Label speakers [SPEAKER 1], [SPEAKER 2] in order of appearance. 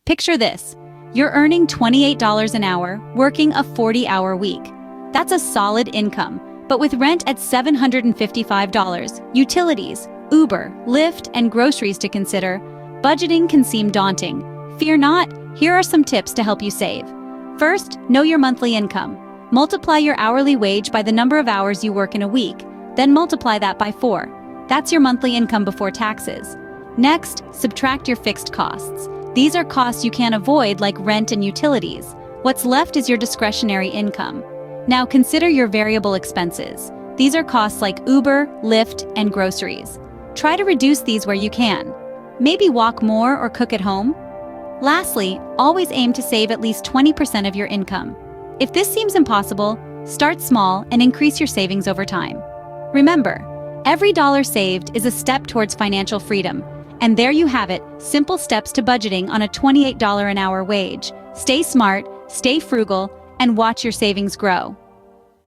[SPEAKER 1] Picture this. You're earning $28 an hour, working a 40-hour week. That's a solid income, but with rent at $755, utilities, Uber, Lyft, and groceries to consider, budgeting can seem daunting. Fear not, here are some tips to help you save. First, know your monthly income. Multiply your hourly wage by the number of hours you work in a week, then multiply that by 4. That's your monthly income before taxes. Next, subtract your fixed costs. These are costs you can't avoid, like rent and utilities. What's left is your discretionary income. Now consider your variable expenses. These are costs like Uber, Lyft, and groceries. Try to reduce these where you can. Maybe walk more or cook at home. Lastly, always aim to save at least 20% of your income. If this seems impossible, start small and increase your savings over time. Remember, every dollar saved is a step towards financial freedom. And there you have it, simple steps to budgeting on a $28 an hour wage. Stay smart, stay frugal, and watch your savings grow.